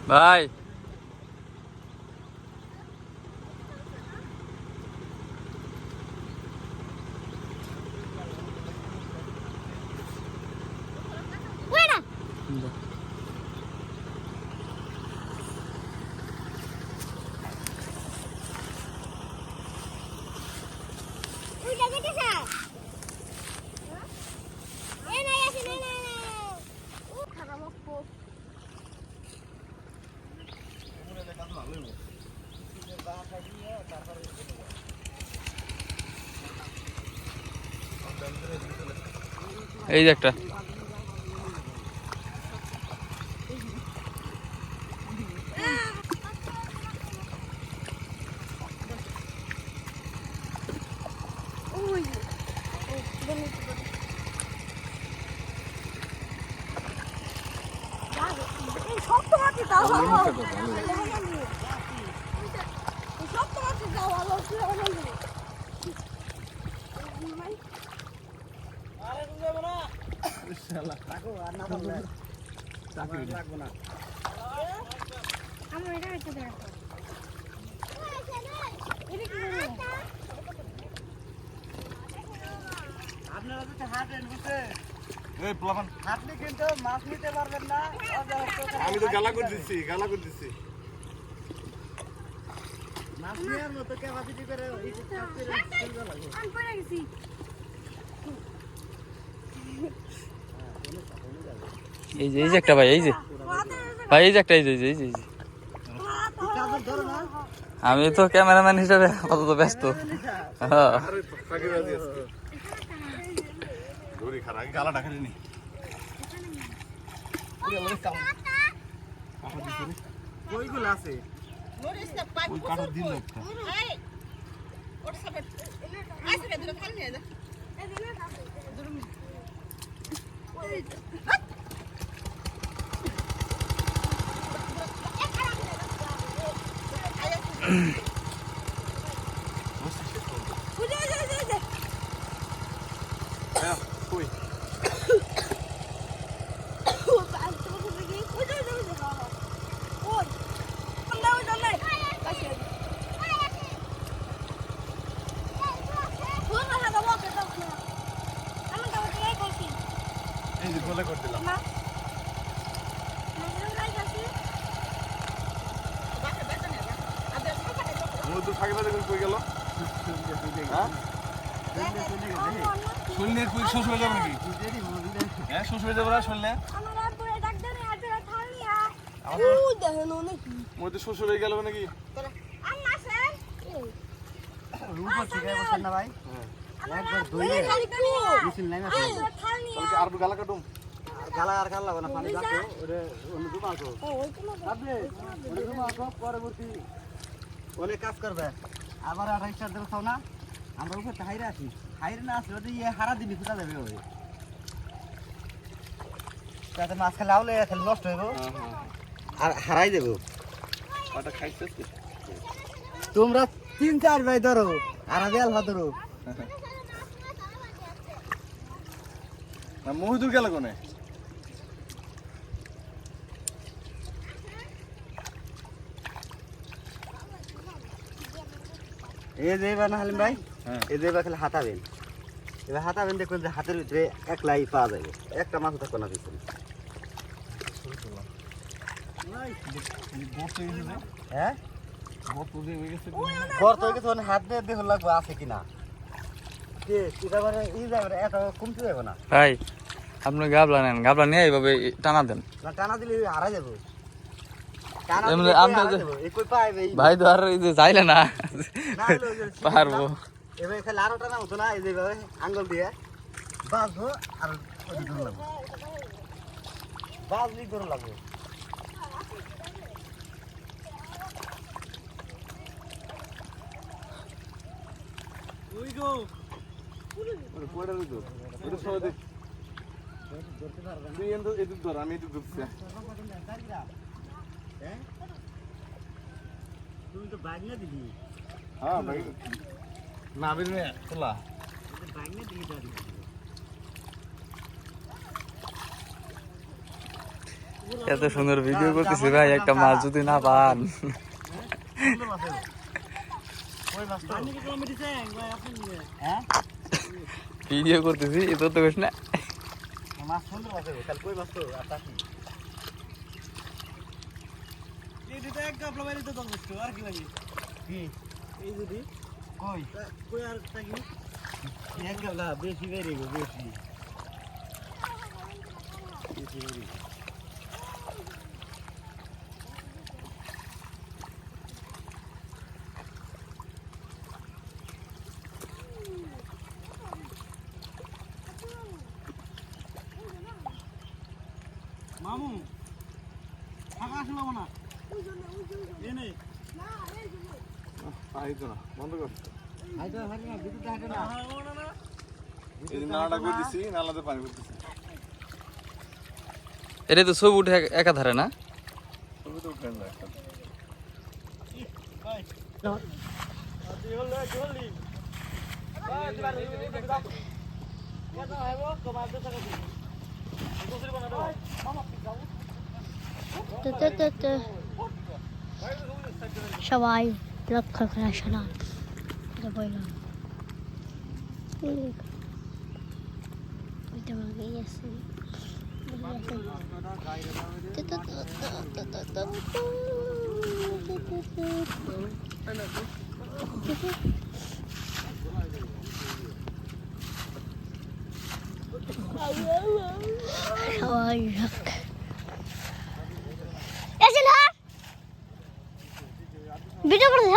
ভাই এই যে একটা আমি তো গালা করে দিচ্ছি এই যে একটা ভাই এই যে ভাই এই যে একটা এই যে আমি তো ক্যামেরাম্যান হিসাবে আপাতত ব্যস্ত। হ্যাঁ শ্বশুরে যাবো নাকি? হ্যাঁ শ্বশুরে যাবো না শুনলে শ্বশুর হয়ে গেল নাকি? আর গালা কাটুম গালা আর গাল লাগবে না পানি পরবর্তী অনেক কাজ করবে আবার 28 দেবো খাও না আমরা উপরে হাইরে আসি হাইরে না আসলে ওটা ইয়ে হারা দিবি ফুটা যাবে ওই তাতে মাছ খেলে আউলে খেলে নষ্ট হইব আর হারাই দেবো ওটা খাইছে তোমরা 3-4 ভাই ধরো আর আমি আলফা ধরো না মহিদুর গেল কোনে এই যে এবার না হালিম ভাই এই যে এবার খালি হাতাবেন এবার হাতাবেন দেখবেন যে হাতের ভিতরে একলাই পাওয়া যাবে একটা মাছ থাকবে না পিছনে হ্যাঁ গর্ত হয়ে গেছে হাত দিয়ে দেখুন লাগবে আছে কিনা কমতে যাবে না ভাই আপনি গাবলা নেন গাবলা নিয়ে এইভাবে টানা দেন টানা দিলে হারা যাবো ভাই তো আর চাইলে না পারবো এবার খালি আরো টানা হতো না এই যে আঙ্গুল দিয়ে বাঁধবো আর বাঁধলি ধরে লাগবে আমি তুমি তো বাইক না দিবি হ্যাঁ ভাই না বিনে তোলা বাইক না দিবি এত সুন্দর ভিডিও করতেছি ভাই, একটা মাছ যদি না পান। ভিডিও করতেছি এত তো বেশ না। মাছ সুন্দর আছে, তাহলে কই মাছ তো আর টাকি এইটা এক গাবলা বাইরে তো দলবস্ত আর কি লাগে কি এই যদি কই কই আর টাকি এক গাবলা বেশি বেরে গো বেশি বেশি মামু ফাঁকা আসলো না এনে না এই যে আইতো না বন্ধ কর আইতো না বিদ্যুৎ হাঁটে না এই নালাটা কই দিছি নালাতে পানি পড়তেছে এটা তো সব উঠে একাধারে না? সবই তো উঠে না একটা ভাই আদি হলো জলদি সবাই লক্ষ্য করা শোনান বললাম সবাই ভিডিও করতে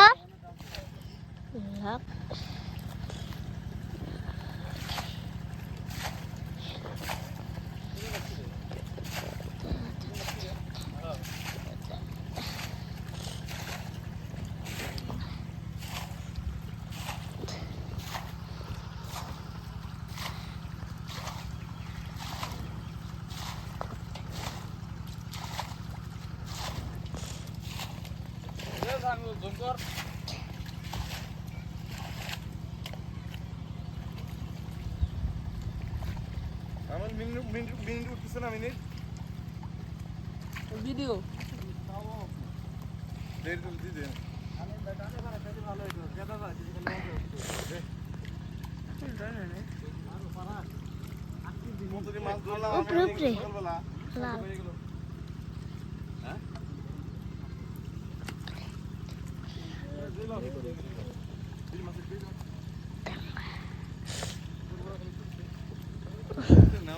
স্যার আমার মিনিট উঠতেছে না মিনিট ভিডিও দেড় দিন দিতে আমি দাঁড়ানে ভাড়া ভালো হইতো দাদা ভাই মাছ ধরলাম উপরে উপরে লাল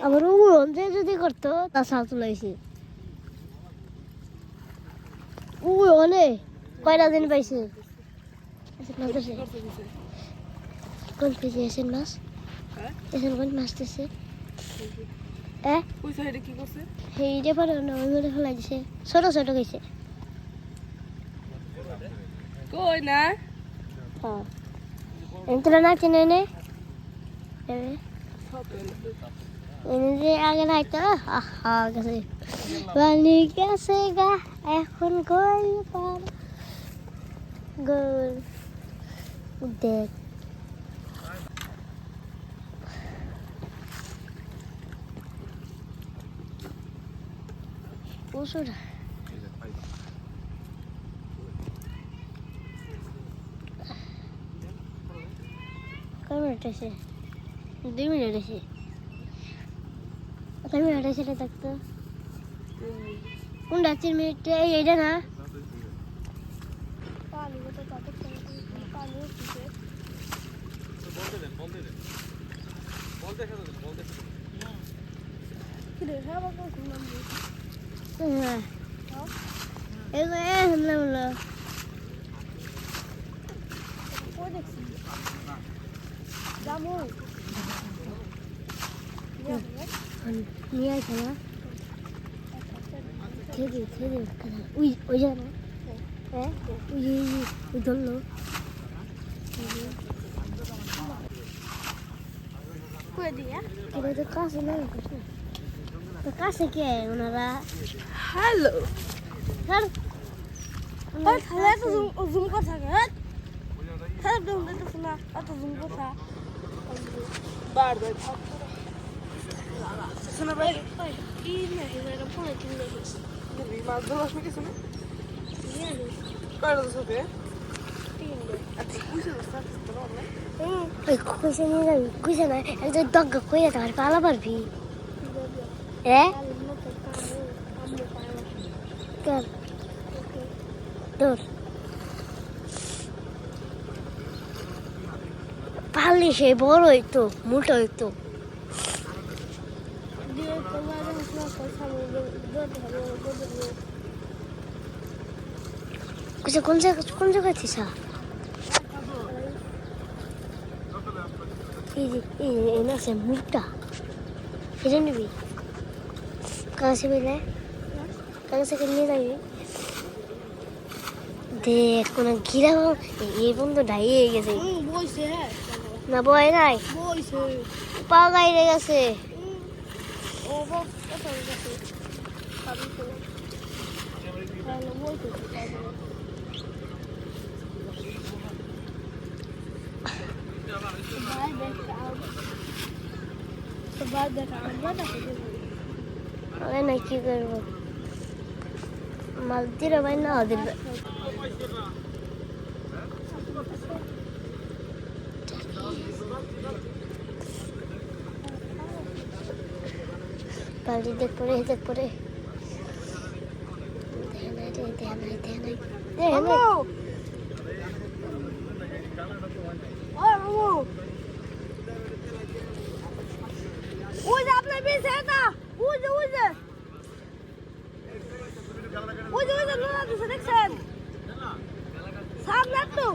আবার অন্ধে যদি করতো তা সাল তুলাইছি অনেক কয়টা দিন পাইছে কোন পেজে এসেন মাছ এসেন কোন মাছ দিছে ওই সাইডে কি করছে সেইটা পারে না ওই ঘরে ফেলাই দিছে ছোট ছোট গেছে কই না হ্যাঁ এনতলা না চিনে নে এনে যে আগে নাইতো আহা গেছে বালি গেছে গা এখন কই পার গোল দেখ ওসুরা কয় মিনিট আছে 2 মিনিট আছে কয় মিনিট আছে রে দেখতো কোনটা 3 মিনিট এইটা না পানি তো কত পানি উঠছে বলতে কি রে হ্যাঁ বাবা শুনলাম হ্যাঁ এগো শুনলাম কই দেখছি জামু নিয়ে আসে না ছেড়ে ওই জানা হ্যাঁ ওই ধরলো কই দিয়া এটা তো কাছে না তো কাছে কে ওনারা হ্যালো স্যার হ্যালো তো জুম কর থাকে হ্যাঁ হ্যাঁ জুম করতে না অত জুম করতা বার বার কিছু না ভাই কি না এটা ফোনে কিনে দেখিস মাছ ধরা আসবে কিছু না নিয়ে নিস কয়টা তো সাথে তিনটে আচ্ছা কুইছে তো সাথে তো না ওই কইছে নিয়ে যাবি কইছে না একজন দগ্গা কইয়া তার পালা পারবি হ্যাঁ চল দৌড় পারলে সে বড় হইতো মোটা হইতো কোন জায়গায় থিসা এই না সে মুখটা এটা নিবি কাছে মিলে কাছে নিয়ে যাবি দেখ কোন ঘিরা এই বন্ধু ডাইয়ে গেছে বইছে না বয় নাই বইছে পা গাইরে গেছে ও বাবা কত গেছে খাবি তো তাহলে বইছে না কি করবো মাল দিলে ভাই না ওদের বাড়ি দেখ পরে ওই যে আপনার পিছে এটা ওই যে লোনা দিছে দেখছেন সামনে তো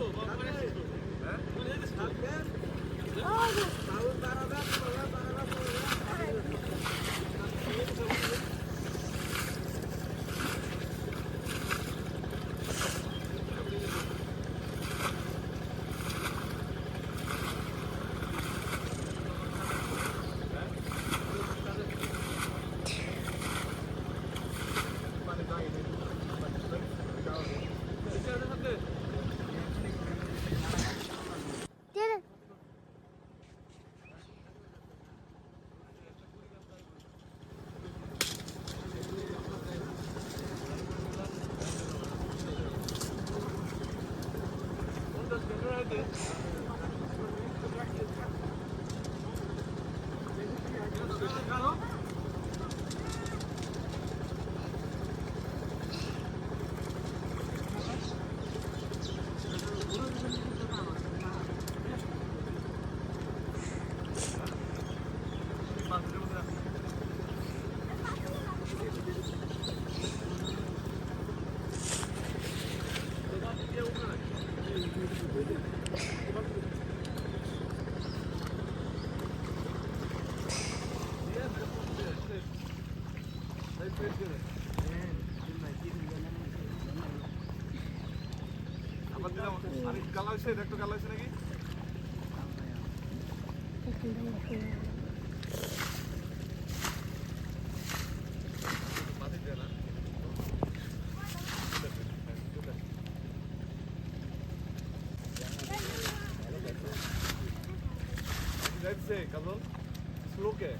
আরে গালা হইছে দেখো গালা হইছে নাকি যাইছে কাজল স্লোকে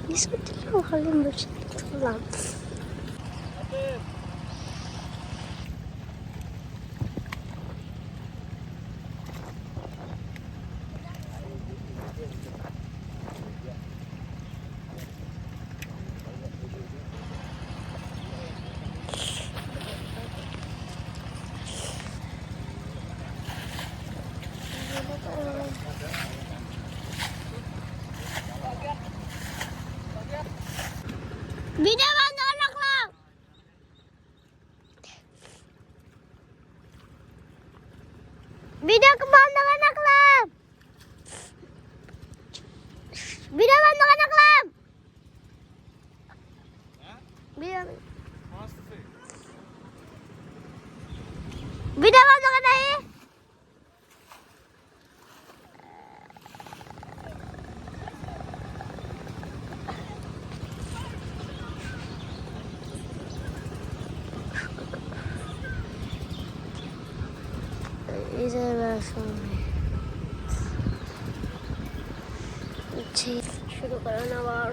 Diskutieren wir alle ein bisschen zusammen. Video বন্ধ করে রাখলাম। ভিডিও বন্ধ করে রাখলাম। ভিডিও বন্ধ করে নাই। শুরু করেন আবার।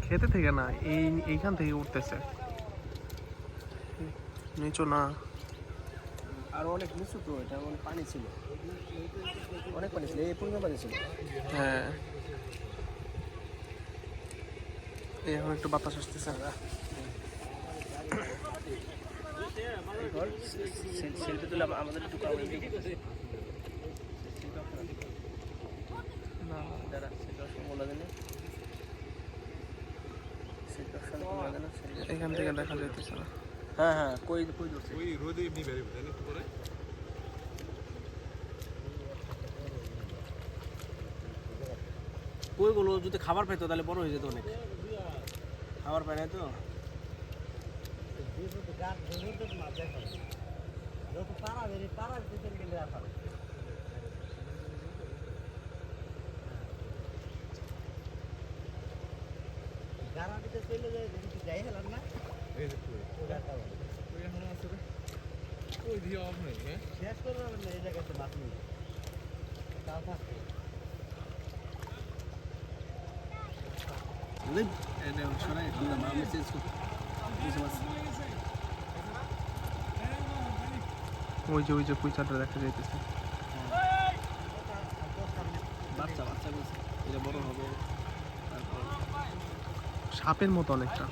খেতে থেকে না, এইখান থেকে উঠতেছে নিচু না, আর অনেক নিচু তো, এটা অনেক পানি ছিল, অনেক পানি ছিল, এই পরিমাণ পানি ছিল। হ্যাঁ এখন একটু বাতাস আসতেছে। সেলফি তুলে আমাদের একটু কারণে এখান থেকে দেখা যাইতেছে না। হ্যাঁ হ্যাঁ, কই কই ধরছে ওই রোদে এমনি বের হবে একটু পরে। কইগুলো যদি খাবার পেতো তাহলে বড় হয়ে যেত অনেক, খাবার পায় না তো। ওই দিয়ে অফ নেই, হ্যাঁ শেষ করবে না এই জায়গাতে বাকি তাও থাকবে। এটা সরাই দিলাম আমি চেঞ্জ করতে। ওই যে কুইচাটা দেখা যাইতেছে। বাচ্চা বাচ্চা বলছে এটা বড় হবে, তারপর সাপের মতো অনেকটা।